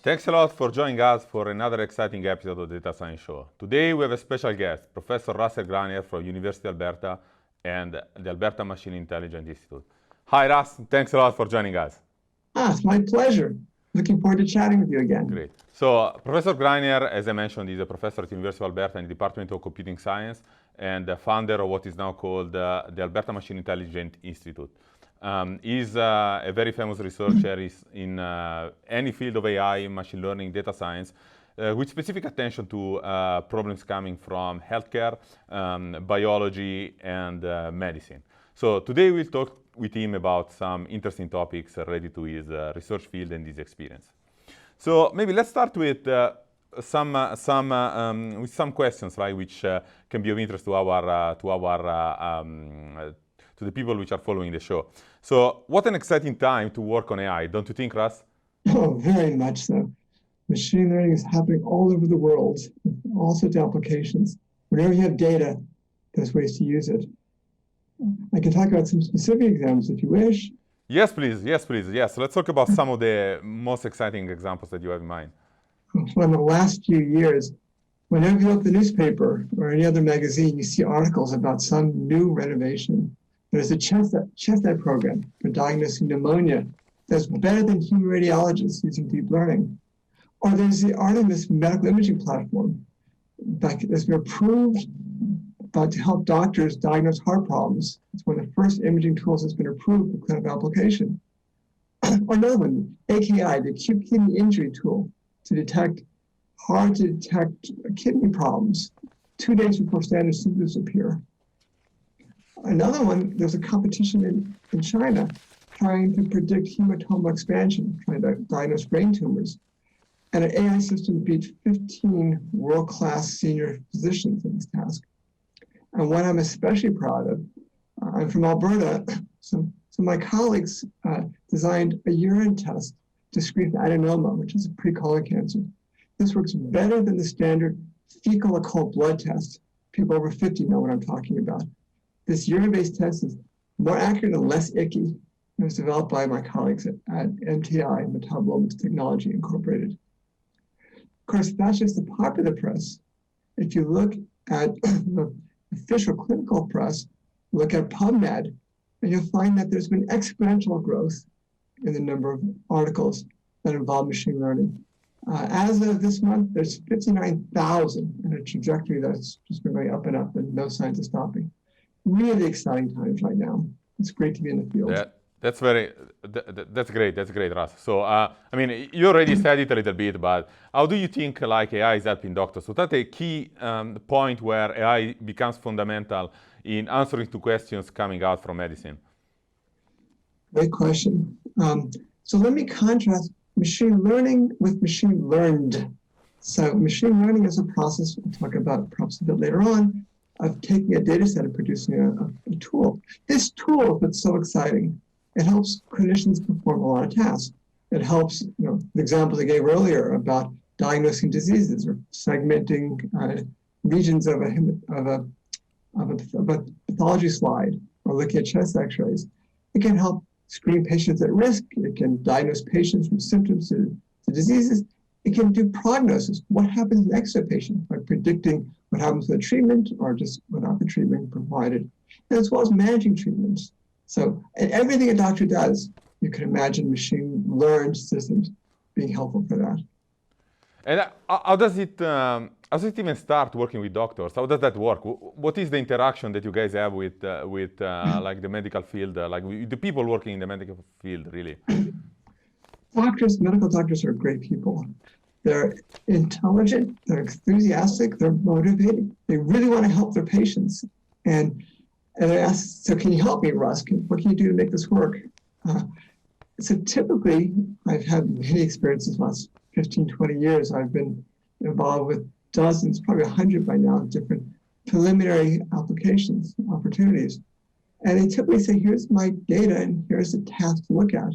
Thanks a lot for joining us for another exciting episode of the Data Science Show. Today we have a special guest, Professor Russ Greiner from University of Alberta and the Alberta Machine Intelligence Institute. Hi Russ, thanks a lot for joining us. It's my pleasure. Looking forward to chatting with you again. Great. So Professor Greiner, as I mentioned, is a professor at the University of Alberta in the Department of Computing Science and the founder of what is now called the Alberta Machine Intelligence Institute. He's a very famous researcher in any field of AI, machine learning, data science, with specific attention to problems coming from healthcare, biology, and medicine. So today we'll talk with him about some interesting topics related to his research field and his experience. So maybe let's start with some questions, right, which can be of interest to to the people which are following the show. So what an exciting time to work on AI, don't you think, Russ? Oh, very much so. Machine learning is happening all over the world, with all sorts of applications. Whenever you have data, there's ways to use it. I can talk about some specific examples if you wish. Yes, please. Yes, please. Yes. Let's talk about some of the most exciting examples that you have in mind. Well, in the last few years, whenever you look at the newspaper or any other magazine, you see articles about some new renovation. There's a ChestNet program for diagnosing pneumonia that's better than human radiologists using deep learning. Or there's the Artemis medical imaging platform that's been approved to help doctors diagnose heart problems. It's one of the first imaging tools that's been approved for clinical application. Or another one, AKI, the acute kidney injury tool to detect hard-to-detect kidney problems 2 days before standard symptoms appear. Another one, there's a competition in China trying to predict hematoma expansion, trying to diagnose brain tumors. And an AI system beat 15 world-class senior physicians in this task. And what I'm especially proud of, I'm from Alberta, so my colleagues designed a urine test to screen for adenoma, which is a pre-colon cancer. This works better than the standard fecal occult blood test. People over 50 know what I'm talking about. This urine-based test is more accurate and less icky. It was developed by my colleagues at MTI, Metabolomics Technology Incorporated. Of course, that's just the popular press. If you look at the official clinical press, look at PubMed, and you'll find that there's been exponential growth in the number of articles that involve machine learning. As of this month, there's 59,000 in a trajectory that's just been going up and up and no signs of stopping. Really exciting times right now. It's great to be in the field. That's great. That's great, Russ. So, I mean, you already said it a little bit, but how do you think like AI is helping doctors? So that's a key point where AI becomes fundamental in answering to questions coming out from medicine. Great question. So let me contrast machine learning with machine learned. So machine learning is a process, we'll talk about perhaps a bit later on, of taking a data set and producing a tool. This tool is what's so exciting. It helps clinicians perform a lot of tasks. It helps, the examples I gave earlier about diagnosing diseases or segmenting regions of a pathology slide or looking at chest x-rays. It can help screen patients at risk. It can diagnose patients from symptoms to diseases. It can do prognosis. What happens next to a patient by predicting what happens with the treatment or just without the treatment provided, and as well as managing treatments. So everything a doctor does, you can imagine machine learned systems being helpful for that. And how does it even start working with doctors? How does that work? What is the interaction that you guys have with like the medical field, like the people working in the medical field, really? Medical doctors are great people. They're intelligent, they're enthusiastic, they're motivated. They really want to help their patients. And they ask, so can you help me, Russ? What can you do to make this work? So typically, I've had many experiences the last 15, 20 years. I've been involved with dozens, probably 100 by now, different preliminary applications, opportunities. And they typically say, here's my data and here's the task to look at.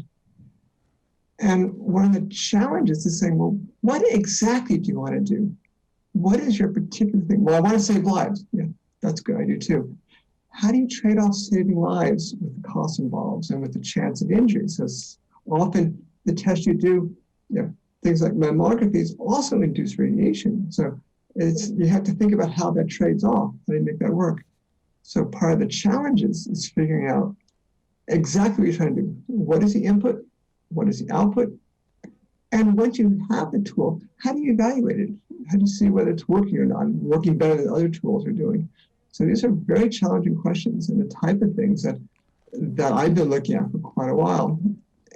And one of the challenges is saying, well, what exactly do you want to do? What is your particular thing? Well, I want to save lives. Yeah, that's good. I do too. How do you trade off saving lives with the cost involved and with the chance of injury? So often the test you do, things like mammographies also induce radiation. So you have to think about how that trades off, how do you make that work? So part of the challenge is figuring out exactly what you're trying to do. What is the input? What is the output? And once you have the tool, how do you evaluate it? How do you see whether it's working or not, working better than other tools are doing? So these are very challenging questions and the type of things that I've been looking at for quite a while.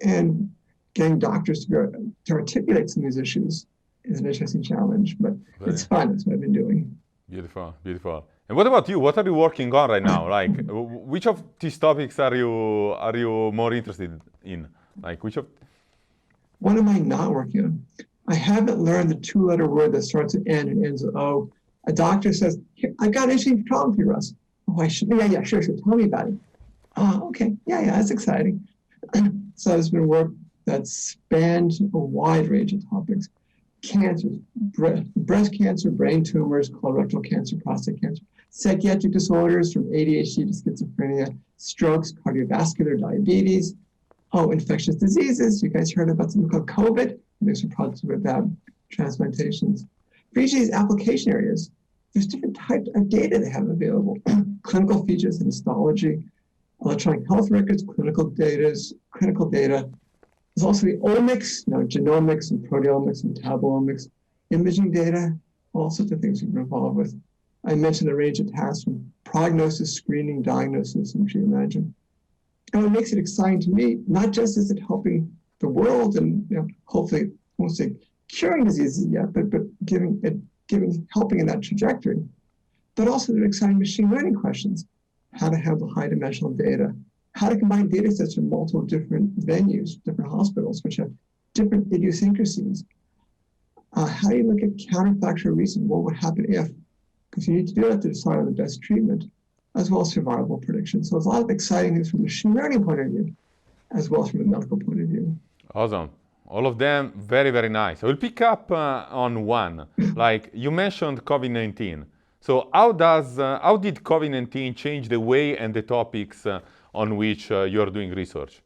And getting doctors to articulate some of these issues is an interesting challenge, but it's fun. That's what I've been doing. Beautiful, beautiful. And what about you? What are you working on right now? Like, which of these topics are you more interested in? Like, which of? What am I not working on? I haven't learned the two-letter word that starts with N and ends with O. A doctor says, "I got an interesting problem for you, Russ." Oh, I should. Yeah, sure. Tell me about it. Oh, okay. Yeah, that's exciting. So there's been work that's spanned a wide range of topics: cancers, breast cancer, brain tumors, colorectal cancer, prostate cancer, psychiatric disorders from ADHD to schizophrenia, strokes, cardiovascular, diabetes, infectious diseases. You guys heard about something called COVID. There's some projects with that, transplantations. For each of these application areas, there's different types of data they have available. Clinical features and histology, electronic health records, clinical data. There's also the omics, genomics and proteomics and metabolomics, imaging data, all sorts of things we've been involved with. I mentioned the range of tasks from prognosis, screening, diagnosis, and treatment management. And what makes it exciting to me, not just is it helping the world and hopefully, I won't say curing diseases yet, but helping in that trajectory, but also the exciting machine learning questions: how to handle high-dimensional data, how to combine data sets from multiple different venues, different hospitals, which have different idiosyncrasies. How do you look at counterfactual reason? What would happen if? Because you need to do that to decide on the best treatment, as well as survival prediction. So there's a lot of exciting things from a machine learning point of view, as well as from a medical point of view. Awesome. All of them very, very nice. I will pick up on one. Like you mentioned COVID-19. So how did COVID-19 change the way and the topics on which you're doing research?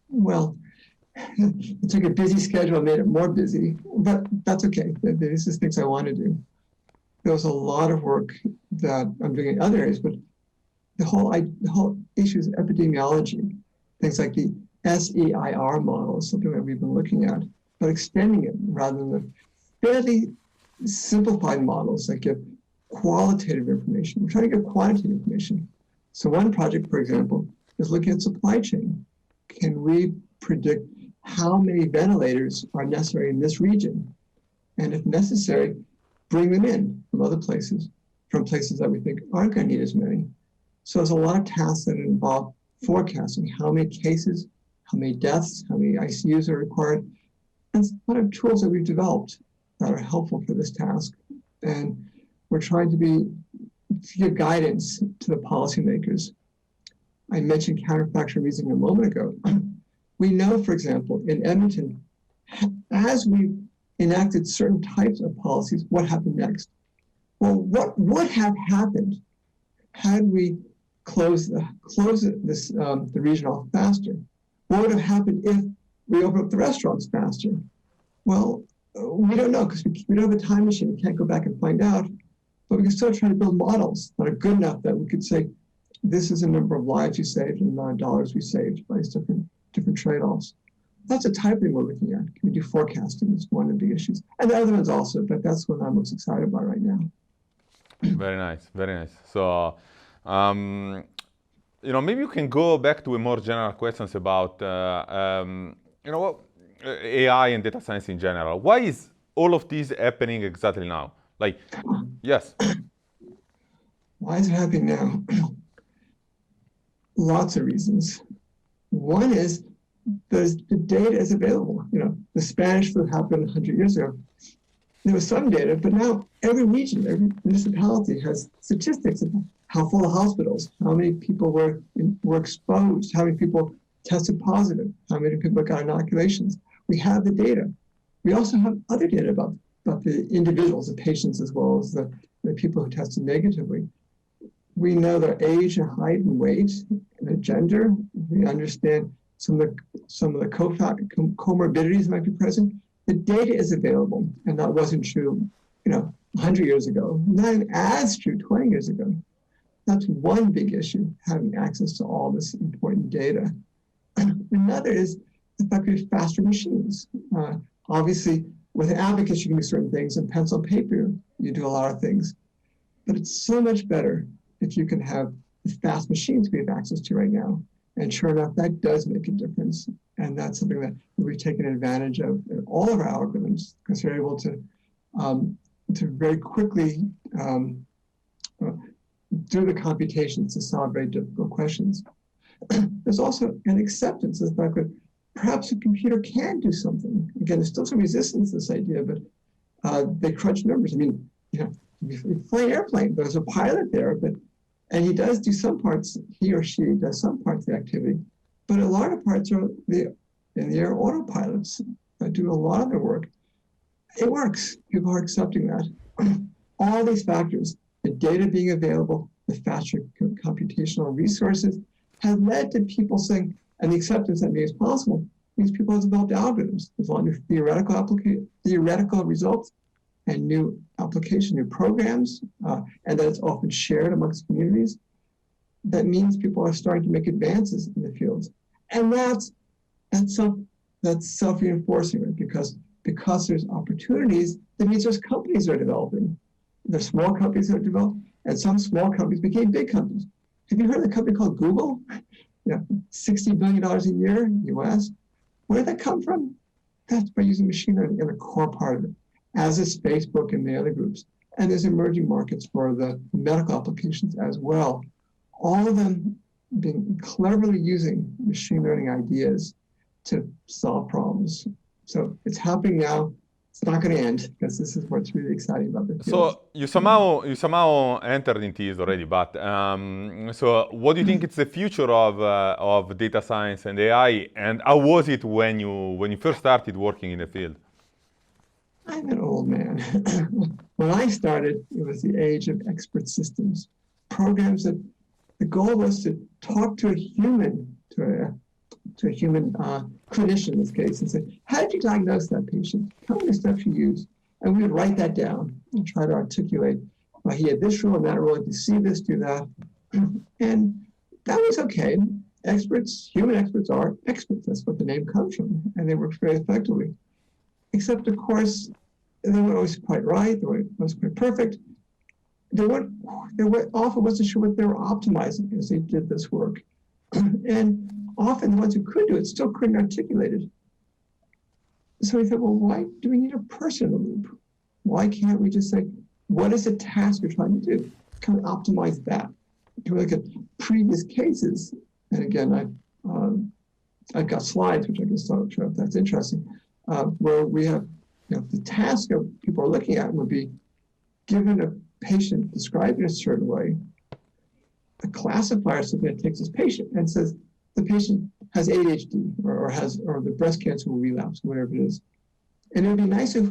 Well, it took a busy schedule and made it more busy, but that's okay. This is things I want to do. There was a lot of work that I'm doing in other areas, but the whole issue is epidemiology. Things like the SEIR model is something that we've been looking at, but extending it rather than the fairly simplified models that give qualitative information. We're trying to give quantitative information. So one project, for example, is looking at supply chain. Can we predict how many ventilators are necessary in this region? And if necessary, bring them in from other places, from places that we think aren't going to need as many. So there's a lot of tasks that involve forecasting how many cases, how many deaths, how many ICUs are required. And it's a lot of tools that we've developed that are helpful for this task. And we're trying to give guidance to the policymakers. I mentioned counterfactual reasoning a moment ago. We know, for example, in Edmonton, as we enacted certain types of policies, what happened next? Well, what would have happened had we closed the region off faster? What would have happened if we opened up the restaurants faster? Well, we don't know because we don't have a time machine. We can't go back and find out. But we can still try to build models that are good enough that we could say, this is the number of lives you saved and the amount of dollars we saved by these different trade-offs. That's the type of thing we're looking at. Can we do forecasting? Is one of the issues. And the other ones also, but that's what I'm most excited about right now. Very nice, very nice. So, maybe you can go back to a more general questions about, AI and data science in general. Why is all of this happening exactly now? Like, yes. Why is it happening now? Lots of reasons. One is the data is available. The Spanish flu happened 100 years ago. There was some data, but now every region, every municipality has statistics of how full the hospitals, how many people were exposed, how many people tested positive, how many people got inoculations. We have the data. We also have other data about the individuals, the patients, as well as the people who tested negatively. We know their age and height and weight and their gender. We understand some of the comorbidities that might be present. the data is available, and that wasn't true, 100 years ago, not even as true 20 years ago. That's one big issue, having access to all this important data. Another is the fact we have faster machines. Obviously, with Abacus, you can do certain things, and pencil and paper, you do a lot of things. But it's so much better if you can have the fast machines we have access to right now. And sure enough, that does make a difference. And that's something that we've taken advantage of in all of our algorithms, because we're able to very quickly do the computations to solve very difficult questions. There's also an acceptance of the fact that perhaps a computer can do something. Again, there's still some resistance to this idea, but they crunch numbers. I mean, you fly an airplane, there's a pilot there, and he does do some parts, he or she does some parts of the activity, but a lot of parts are in the air autopilots that do a lot of their work. It works. People are accepting that. All these factors, the data being available, the faster computational resources, have led to people saying, and the acceptance that is possible means people have developed algorithms. There's a lot of new theoretical results and new application, new programs, and that it's often shared amongst communities. That means people are starting to make advances in the fields. And that's self-reinforcing, right? Because there's opportunities, that means there's companies that are developing. There's small companies that are developed, and some small companies became big companies. Have you heard of a company called Google? $60 billion a year in the US. Where did that come from? That's by using machine learning in a core part of it, as is Facebook and the other groups. And there's emerging markets for the medical applications as well. All of them being cleverly using machine learning ideas to solve problems. So it's happening now. It's not going to end, because this is what's really exciting about the field. So you somehow entered into this already, but so what do you think is the future of data science and AI, and how was it when you first started working in the field? I'm an old man. When I started, it was the age of expert systems, programs that the goal was to talk to a human, to a human clinician in this case, and say, how did you diagnose that patient? Tell me the steps you used. And we would write that down and try to articulate, well, he had this rule and that rule, if you see this, do that. And that was okay. Experts, human experts are experts. That's what the name comes from. And they work very effectively. Except, of course, they weren't always quite right. They weren't always quite perfect. They often wasn't sure what they were optimizing as they did this work. And often the ones who could do it still couldn't articulate it. So we thought, well, why do we need a person in the loop? Why can't we just say, what is the task we're trying to do? Kind of optimize that. If we look at previous cases, and again, I've got slides, which I can show if that's interesting, where we have, the task of people are looking at would be given a patient described in a certain way, a classifier something that takes this patient and says the patient has ADHD or the breast cancer will relapse, whatever it is. And it would be nice if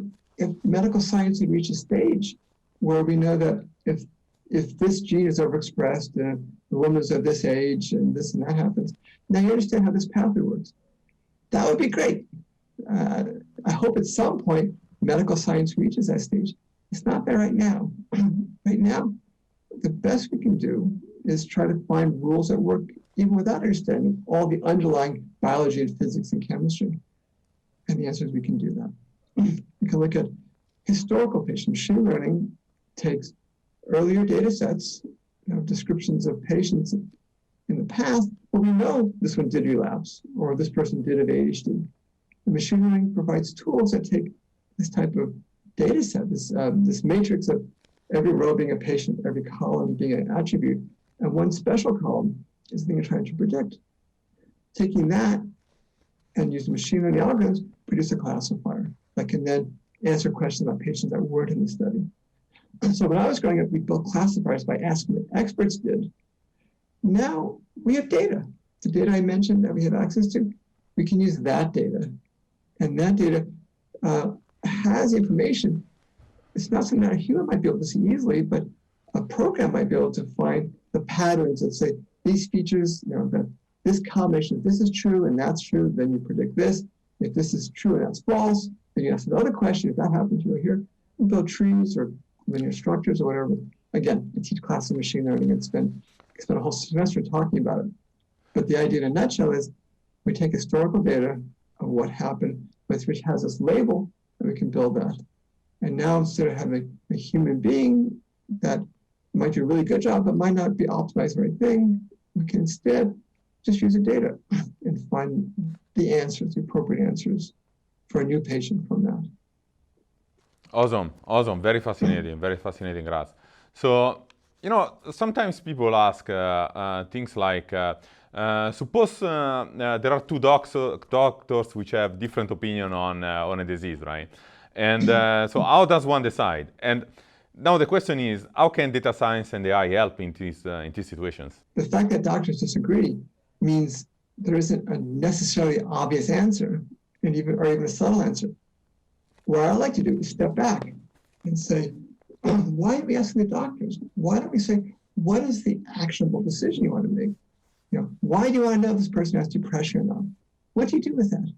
medical science would reach a stage where we know that if this gene is overexpressed and the woman is of this age and this and that happens, now you understand how this pathway works. That would be great. I hope at some point medical science reaches that stage. It's not there right now. Right now, the best we can do is try to find rules that work even without understanding all the underlying biology and physics and chemistry. And the answer is we can do that. We can look at historical patients. Machine learning takes earlier data sets, descriptions of patients in the past, but we know this one did relapse or this person did have ADHD. And machine learning provides tools that take this type of data set, this matrix of every row being a patient, every column being an attribute, and one special column is the thing you're trying to predict. Taking that and using machine learning algorithms, produce a classifier that can then answer questions about patients that weren't in the study. So when I was growing up, we built classifiers by asking what experts did. Now we have data. The data I mentioned that we have access to, we can use that data. And that data has information. It's not something that a human might be able to see easily, but a program might be able to find the patterns that say these features, that this combination, if this is true and that's true, then you predict this. If this is true and that's false, Then you ask another question, if that happens, you'll hear, you build trees or linear structures or whatever. Again, I teach classes in machine learning and spend a whole semester talking about it. But the idea in a nutshell is we take historical data of what happened, which has this label, and we can build that. And now instead of having a human being that might do a really good job, but might not be optimized the right thing, we can instead just use the data and find the answers, the appropriate answers for a new patient from that. Awesome, awesome, very fascinating, Raz. So, sometimes people ask things like, suppose there are two doctors which have different opinion on a disease, right? And so how does one decide? And now the question is, how can data science and AI help in these situations? The fact that doctors disagree means there isn't a necessarily obvious answer, or even a subtle answer. What I like to do is step back and say, why are we asking the doctors? Why don't we say, what is the actionable decision you want to make? Why do you want to know if this person has depression or not? What do you do with that?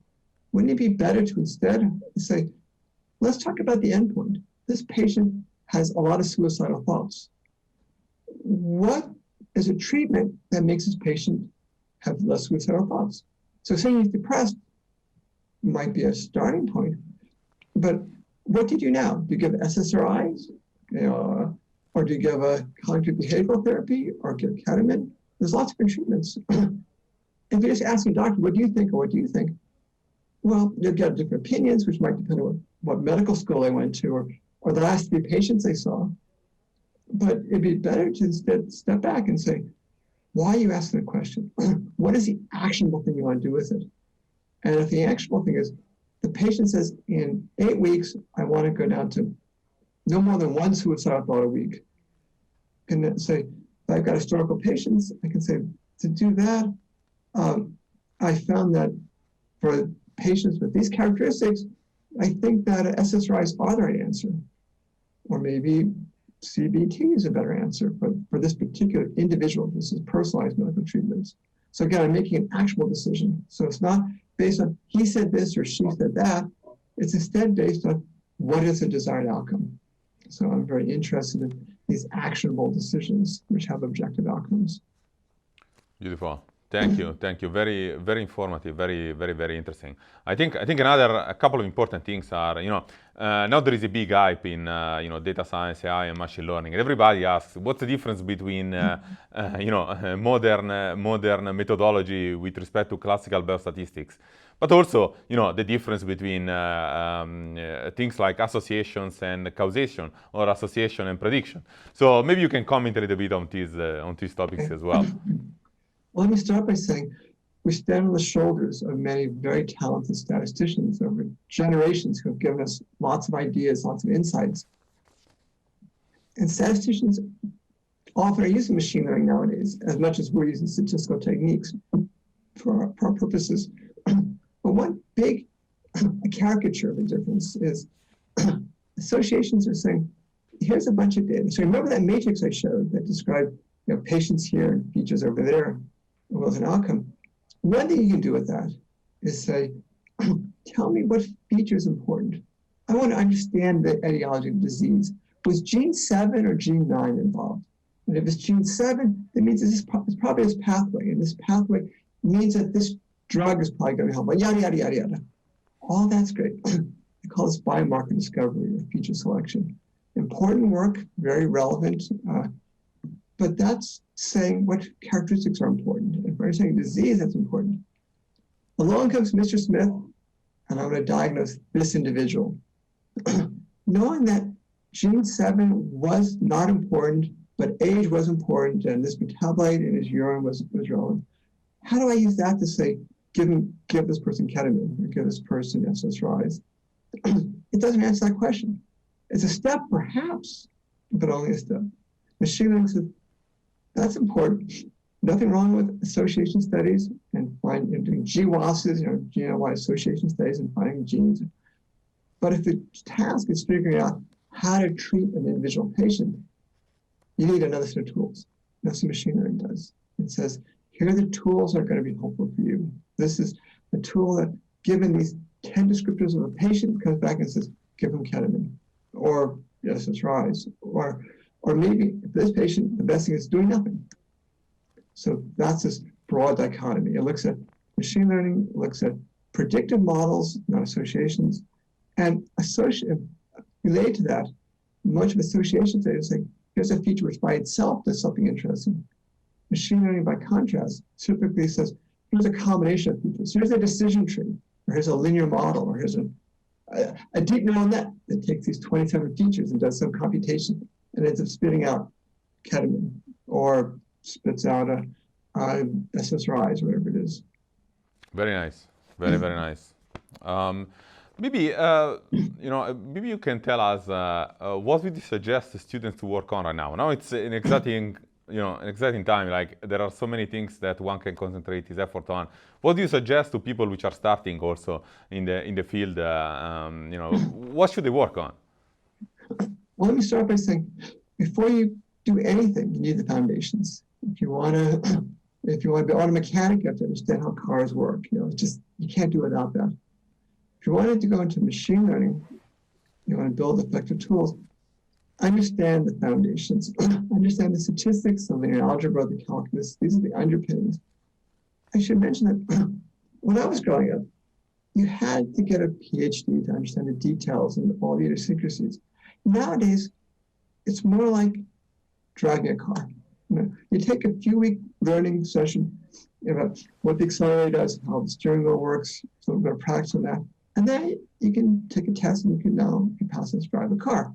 Wouldn't it be better to instead say, let's talk about the endpoint. This patient has a lot of suicidal thoughts. What is a treatment that makes this patient have less suicidal thoughts? So saying he's depressed might be a starting point, but what do you do now? Do you give SSRIs? Or do you give a cognitive behavioral therapy or give ketamine? There's lots of different treatments. If you're just asking a doctor, what do you think, or what do you think? Well, you'll get different opinions, which might depend on what medical school they went to or the last 3 patients they saw. But it'd be better to instead step back and say, why are you asking the question? What is the actionable thing you want to do with it? And if the actionable thing is, the patient says, in 8 weeks, I want to go down to no more than 1 suicidal thought a week. And then say, if I've got historical patients, I can say, to do that, I found that for patients with these characteristics, I think that SSRIs are the right answer. Or maybe CBT is a better answer for this particular individual. This is personalized medical treatments. So again, I'm making an actual decision. So it's not based on he said this or she said that. It's instead based on what is the desired outcome. So I'm very interested in these actionable decisions which have objective outcomes. Beautiful. Thank you. Very, very informative. Very, very, very interesting. I think a couple of important things are, now there is a big hype in, data science, AI, and machine learning. And everybody asks, what's the difference between, modern methodology with respect to classical biostatistics? But also, the difference between things like associations and causation, or association and prediction. So maybe you can comment a little bit on these topics as well. Well, let me start by saying we stand on the shoulders of many very talented statisticians over generations who have given us lots of ideas, lots of insights. And statisticians often are using machine learning nowadays, as much as we're using statistical techniques for our purposes. But one big caricature of the difference is associations are saying, here's a bunch of data. So remember that matrix I showed that described patients here and features over there, as well as an outcome. One thing you can do with that is say, tell me what feature is important. I want to understand the etiology of disease. Was gene 7 or gene 9 involved? And if it's gene 7, that means it's probably this pathway. And this pathway means that this drug is probably going to help. Yada, yada, yada, yada. All that's great. I call this biomarker discovery or feature selection. Important work, very relevant. But that's saying what characteristics are important. If we're saying disease, that's important. Along comes Mr. Smith, and I'm going to diagnose this individual. Knowing that gene 7 was not important, but age was important, and this metabolite in his urine was relevant. How do I use that to say, give this person ketamine, or give this person SSRIs? It doesn't answer that question. It's a step, perhaps, but only a step. Machine learning says, that's important. Nothing wrong with association studies and doing GWASs, genome-wide association studies and finding genes. But if the task is figuring out how to treat an individual patient, you need another set of tools. That's what machine learning does. It says, here are the tools that are going to be helpful for you. This is a tool that, given these 10 descriptors of a patient, comes back and says, give him ketamine, or SSRIs, or maybe if this patient, the best thing is doing nothing. So that's this broad dichotomy. It looks at machine learning, it looks at predictive models, not associations, and related to that, much of association data is like, here's a feature which by itself does something interesting. Machine learning, by contrast, typically says, here's a combination of features. Here's a decision tree, or here's a linear model, or here's a deep neural net that takes these 27 features and does some computation and ends up spitting out ketamine, or spits out SSRIs, whatever it is. Very nice. Very, very nice. Maybe maybe you can tell us what would you suggest the students to work on right now? Now it's an exciting, an exciting time. Like there are so many things that one can concentrate his effort on. What do you suggest to people which are starting also in the field? What should they work on? Well, let me start by saying, before you do anything, you need the foundations. If you want to be auto mechanic, you have to understand how cars work. You can't do without that. If you wanted to go into machine learning, you want to build effective tools, understand the foundations, understand the statistics, the linear algebra, the calculus. These are the underpinnings. I should mention that when I was growing up, you had to get a PhD to understand the details and all the idiosyncrasies. Nowadays, it's more like driving a car. You take a few-week learning session about what the accelerator does, how the steering wheel works, a little bit of practice on that, and then you can take a test and you can pass and drive a car.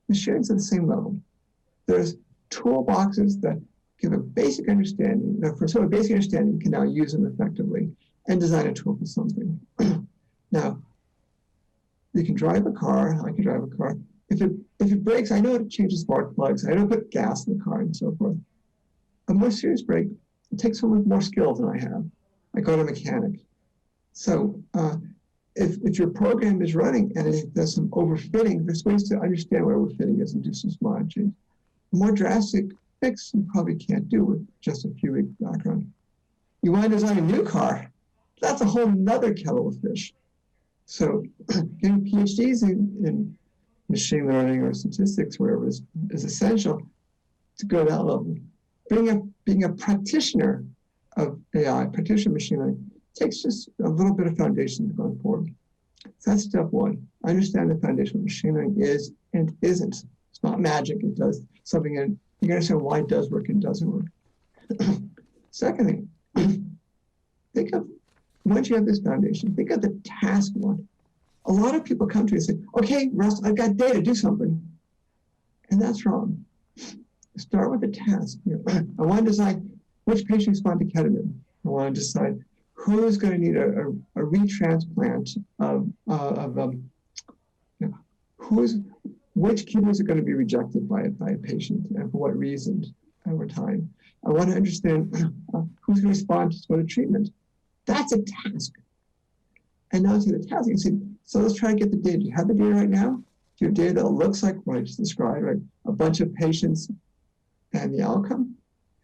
Machine's at the same level. There's toolboxes that give a basic understanding. For sort of basic understanding, you can now use them effectively and design a tool for something. Now, you can drive a car. I can drive a car. If it breaks, I know how to change the spark plugs. I know how to put gas in the car and so forth. A more serious break, it takes someone with more skills than I have. I go to a mechanic. So if your program is running and it does some overfitting, there's ways to understand what overfitting is and do some smart change. A more drastic fix you probably can't do with just a few week background. You want to design a new car, that's a whole nother kettle of fish. So getting PhDs in machine learning or statistics, wherever is essential to go to that level. Being a practitioner of AI, practitioner of machine learning, takes just a little bit of foundation going forward. So that's step one. Understand the foundation of machine learning is and isn't. It's not magic. It does something, and you understand why it does work and doesn't work. Second thing, think of, once you have this foundation, think of the task one. A lot of people come to you and say, okay, Russ, I've got data, do something. And that's wrong. Start with the task. I want to decide which patients respond to ketamine. I want to decide who's going to need a retransplant which kidneys are going to be rejected by a patient and for what reason over time. I want to understand who's going to respond to what treatment. That's a task. And now to the task, you say, so let's try to get the data. Do you have the data right now? Do you have data that looks like what I just described, right? A bunch of patients and the outcome?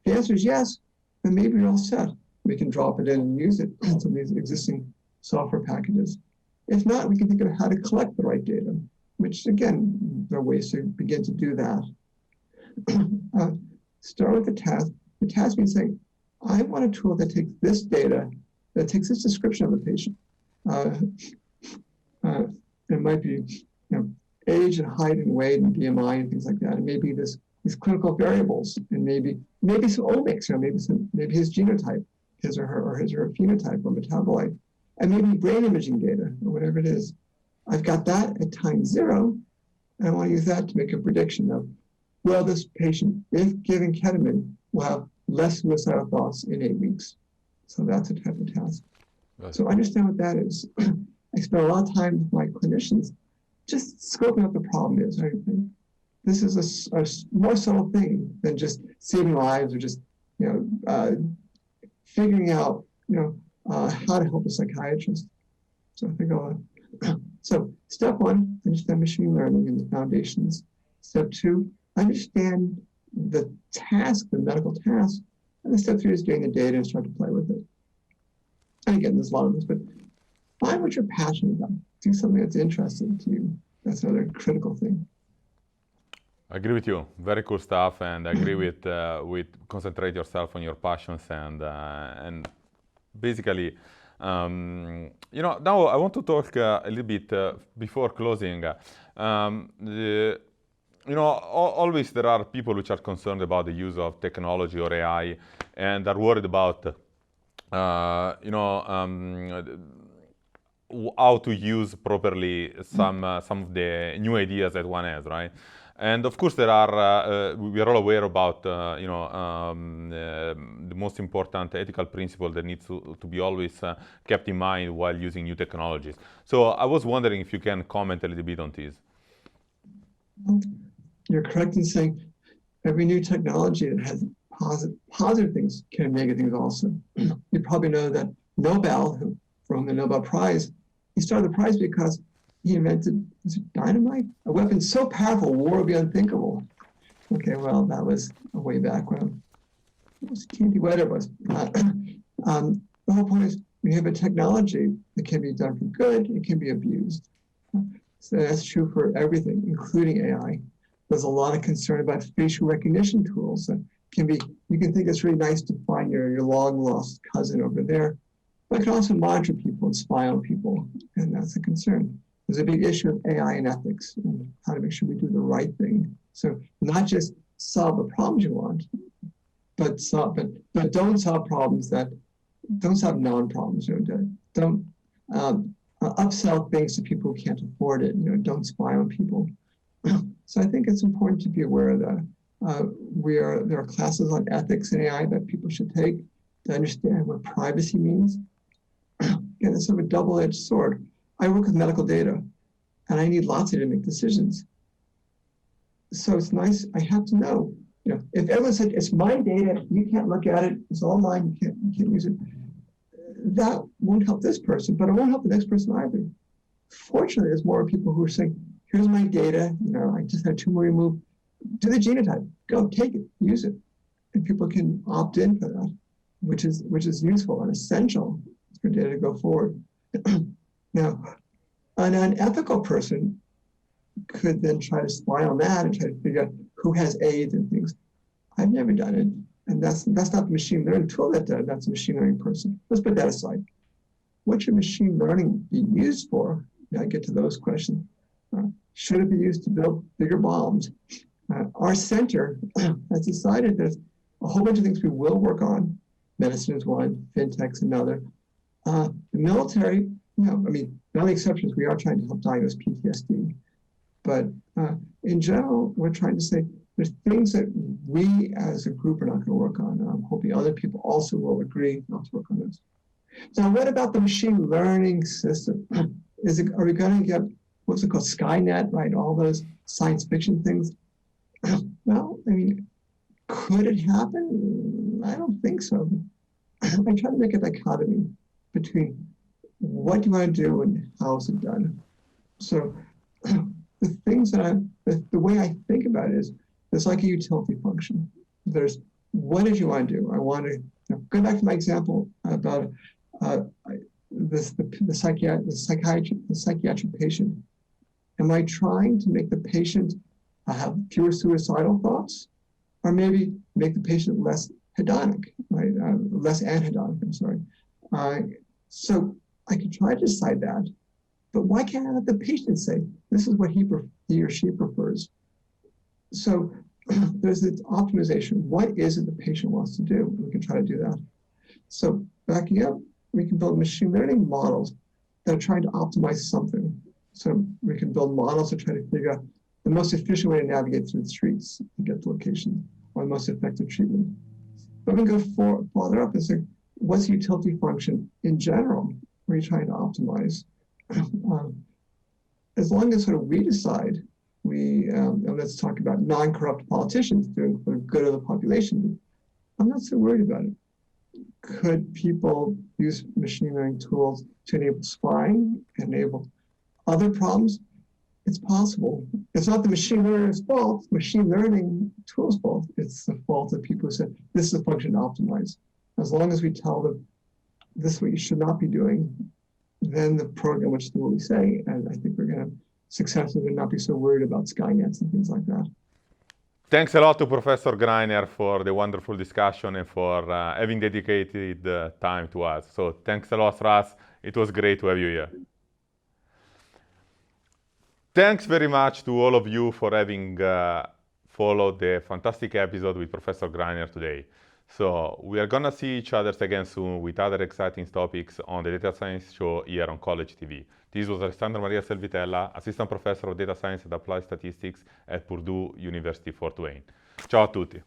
If the answer is yes, then maybe you're all set. We can drop it in and use it in some of these existing software packages. If not, we can think of how to collect the right data, which again, there are ways to begin to do that. Start with the task. The task means saying, I want a tool that takes this data, that takes this description of the patient. It might be age and height and weight and BMI and things like that. And maybe these clinical variables, and maybe some omics, maybe his genotype, his or her phenotype or metabolite, and maybe brain imaging data or whatever it is. I've got that at time 0, and I want to use that to make a prediction of, well, this patient, if given ketamine, will have less suicidal thoughts in 8 weeks. So that's a type of task. So understand what that is. I spend a lot of time with my clinicians just scoping out the problem is. Right? This is a more subtle thing than just saving lives or just figuring out how to help a psychiatrist. So I think so step 1, understand machine learning and the foundations. Step 2, understand the task, the medical task, and then step 3 is getting the data and start to play with it. And again, there's a lot of this, but find what you're passionate about. Do something that's interesting to you. That's another critical thing. I agree with you. Very cool stuff, and I agree with concentrate yourself on your passions and basically, now I want to talk a little bit before closing. Always there are people which are concerned about the use of technology or AI, and are worried about, how to use properly some of the new ideas that one has, right? And of course, we are all aware about, the most important ethical principle that needs to be always kept in mind while using new technologies. So I was wondering if you can comment a little bit on this. You're correct in saying every new technology that has positive things can have negative things also. You probably know that Nobel, from the Nobel Prize, he started the prize because he invented, was it dynamite? A weapon so powerful, war would be unthinkable. Okay, well, that was way back when it was TNT, whatever it was. The whole point is, when you have a technology that can be done for good, it can be abused. So that's true for everything, including AI. There's a lot of concern about facial recognition tools that can be, you can think it's really nice to find your long lost cousin over there, but it can also monitor people and spy on people, and that's a concern. There's a big issue of AI and ethics and how to make sure we do the right thing. So not just solve the problems you want, but don't solve problems don't solve non-problems. Don't upsell things to people who can't afford it. Don't spy on people. So I think it's important to be aware that there are classes on ethics in AI that people should take to understand what privacy means. And it's sort of a double-edged sword. I work with medical data, and I need lots of it to make decisions. So it's nice, I have to know, if everyone said, it's my data, you can't look at it, it's all mine, you can't use it, that won't help this person, but it won't help the next person either. Fortunately, there's more people who are saying, here's my data, I just had a tumor removed, do the genotype, go take it, use it. And people can opt in for that, which is useful and essential for data to go forward. Now, an unethical person could then try to spy on that and try to figure out who has AIDS and things. I've never done it, and that's not the machine learning tool that does. That's a machine learning person. Let's put that aside. What should machine learning be used for? I get to those questions. Should it be used to build bigger bombs? Our center has decided there's a whole bunch of things we will work on. Medicine is one, fintech's another. The military, the only exception is we are trying to help diagnose PTSD. But in general, we're trying to say there's things that we as a group are not going to work on. And I'm hoping other people also will agree not to work on this. Now, what about the machine learning system? Are we going to get, what's it called, Skynet, right? All those science fiction things? Well, could it happen? I don't think so. I try to make a dichotomy between what do you want to do and how is it done. So the things that the way I think about it is, there's like a utility function. There's what did you want to do? I want to go back to my example about the psychiatric patient. Am I trying to make the patient have fewer suicidal thoughts, or maybe make the patient less hedonic, right? Less anhedonic, I'm sorry. So I can try to decide that, but why can't I let the patient say, this is what he or she prefers? So there's this optimization. What is it the patient wants to do? We can try to do that. So backing up, we can build machine learning models that are trying to optimize something. So we can build models to try to figure out the most efficient way to navigate through the streets and get to location, or the most effective treatment. But we can go farther up and say, what's the utility function in general? Where you're trying to optimize. As long as sort of we decide, and let's talk about non-corrupt politicians doing for the good of the population. I'm not so worried about it. Could people use machine learning tools to enable spying, enable other problems? It's possible. It's not the machine learner's fault, machine learning tools' fault. It's the fault of people who said, this is a function to optimize. As long as we tell them, this is what you should not be doing, then the program which will be saying, and I think we're going to successfully not be so worried about Skynets and things like that. Thanks a lot to Professor Greiner for the wonderful discussion and for having dedicated time to us. So thanks a lot, Russ. It was great to have you here. Thanks very much to all of you for having followed the fantastic episode with Professor Greiner today. So we are gonna see each other again soon with other exciting topics on the Data Science Show here on College TV. This was Alessandro Selvitella, Assistant Professor of Data Science and Applied Statistics at Purdue University Fort Wayne. Ciao a tutti.